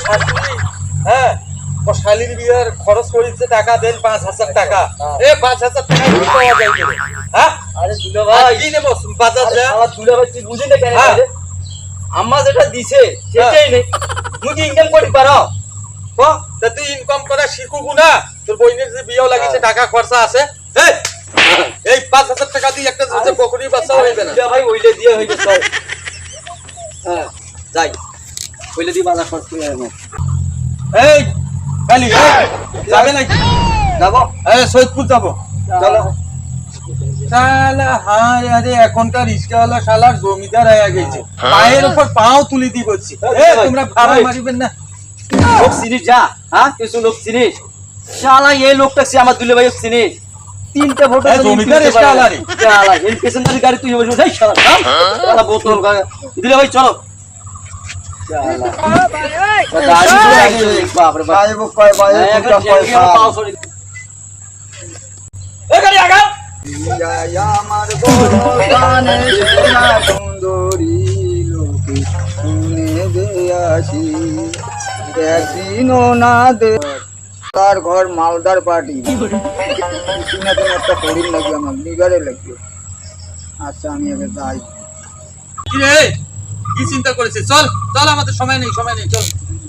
শাশুড়ি হ্যাঁ ও শালির বিয়ের খরচ করেছে টাকা দেন 5,000 টাকা। এ 5,000 টাকা কি পাওয়া যায় রে? হ্যাঁ আরে দুলা ভাই কি নেব বাজার যা? আমার দুলা ভাই তুই বুঝিস না কেন হ্যাঁ। আম্মা যেটা দিছে সেটাই নেই মুই কি ইনকাম করতে পারো ও তা তুই ইনকাম করা শিখুকু না তোর বইনের যে বিয়েও লাগিছে টাকা খরচা আছে এই 5,000 টাকা দিয়ে একটা যে বকরি বাচ্চা হইবে না। দুলা ভাই ওইলে দিয়ে হইবে সব হ্যাঁ যাই ওইলে দিয়ে বাজার খরচ করে আনো এই কালি যাবে নাকি? যাবো এই সৈয়দপুর যাবো চলো শালা হায় আরে এখনকার রিস্কাওয়ালা শালার জমিদার হয়ে গেছে পায়ের উপর পাও তুলি দি বলছি তোমরা ভাড়া মারিবেন না লোক চিনিস যা হ্যাঁ কিছু লোক চিনিস শালা এই লোকটা সে আমার দুলে ভাই চিনিস তিনটা ভোট জমিদার রিস্কাওয়ালা রে শালা এই পেছনের গাড়ি তুই বসে যাই শালা শালা বোতল দুলে ভাই চলো বাপরে তার ঘর মালদার পার্টি একটা হরিণ লাগবে আমার লিগারে লাগবে। আচ্ছা আমি আগে যাই। কি রে কি চিন্তা করেছিস? চল চল আমাদের সময় নেই চল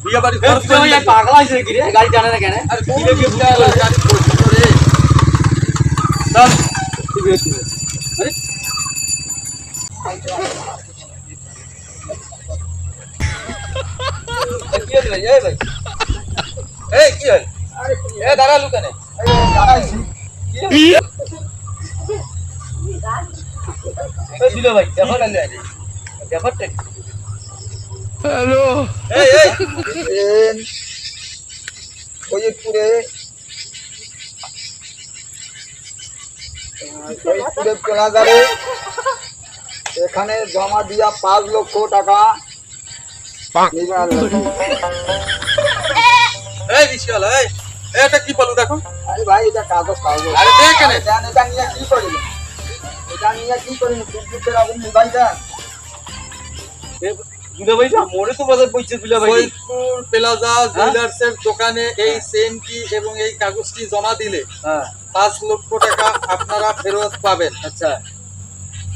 বিয়ে বাড়ি খরচ করে নিয়ে পাগলা হয়েছে কি রে গাড়ি জানে না কেন আরে তুই কি বুঝলা গাড়ি করছিস রে চল আরে কি হলো এই ভাই এই কি হল এ দাঁড়ালু কেন? দিল ভাই ব্যাপারটা হ্যালো এই এই ফরিদপুরে প্লাজারে এখানে জমা দিয়া 5 লক্ষ টাকা নিবার লাগবে। এই রিস্কাওয়ালা এই এটা কি বলু দেখো? আরে ভাই এটা কাগজ কাগজ আরে দেখ কেন এটা নিয়ে কি করিলেন? এটা নিয়ে কি করিলেন? বিদ্যুতের আগুন নিবাইটা দুলে ভাই মোড়ে তো বাজার পৌঁছে দিলে ভাই ফরিদপুর প্লাজা জুয়েলার্সের দোকানে এই সেনটি এবং এই কাগজটি জমা দিলে হ্যাঁ 5 লক্ষ টাকা আপনারা ফেরত পাবেন। আচ্ছা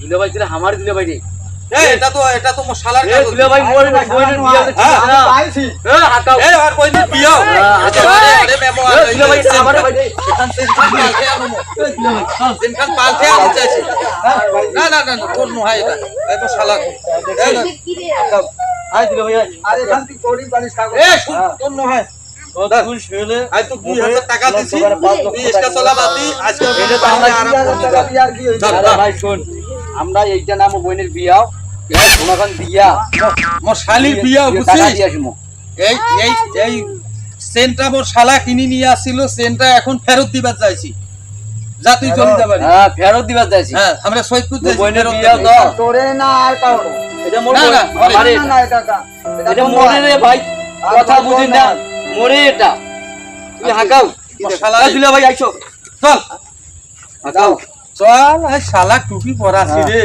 দুলে ভাই যেটা আমার দুলে ভাই রে এই এটা তো মশালার এ কাগজ দুলে ভাই মোড়ে না বইনের বিয়া হ্যাঁ, না পাইছি। এ হাকাও এই আর কইনি বিয়া আচ্ছা, আরে মেমো এ দুলে ভাই এটা আমার ভাই রে এখান থেকে পালতে আনো এ দুলে ভাই চল যেখান পালতে আনো চাইছি না না না তোর নয় এটা এই মশালা হাকাও আই দুলে ভাই আর এখান থেকে করি পানিস কাগজ এ শুন তোর নয় তুই শুনে আই তো 2000 টাকা দিছি তুই ইসকা চলা বাতি আজকে এটা তো আমরা আমরা আরাম টাকা করে বিয়ার কি হইছে? চল, আরে ভাই শুন আমরা এইটা নাম বইনের বিয়াও কোনখান দিয়া মোর শালির বিয়া টাকা বুঝছিস দিয়া আসিমু এই এই এই সেন্টটা মোর শালা কিনি নিয়ে আসছিল সেন্টটা এখন ফেরত দিবার যাইছি যা তুই চলে যাবি হ্যাঁ ফেরত দিবা যাইছি হ্যাঁ আমরা সৈয়দপুর যাইছি বইনের ফেরত বিয়া দিতে। তো তোরে না আর কারো এটা মোর না, না, আমারে না না এটা এটা মোরে রে ভাই কথা বুঝিস না মোরে এটা তুই হাকাও মোর শালা এই দিলে ভাই আইছো চল হাকাও চল এই শালা টুপি পরাছি রে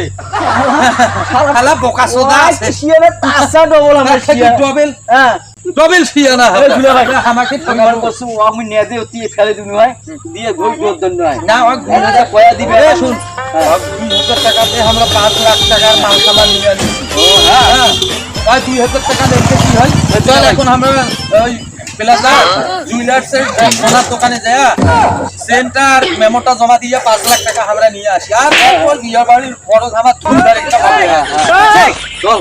শালা বোকা সোদা আছে শিয়ারে তাসা ডবল আমার শিয়া ডবল হ্যাঁ ডবল ফিয়ানা এই দিলে ভাই আমাকে আমার বসু আমি নিয়ে দে তুই ফেলে দিনু হয় দিয়ে গই গোদ দন্ড হয় না ও এটা কয়া দিবে এ শুন 2000 টাকাতে আমরা 5 লাখ টাকার মাল সামান নিয়ে আনিছি ও হ্যাঁ হ্যাঁ আর 2000 টাকা দেখতে কি হয় চল এখন আমরা ওই প্লাজা জুয়েলার্সের সোনার দোকানে যায় সেন্টার মেমোটা জমা দিয়ে 5 লাখ টাকা আমরা নিয়ে আসি আর তারপর বিয়ে বাড়ির খরচ আমার ধুমধার একটা হবে চল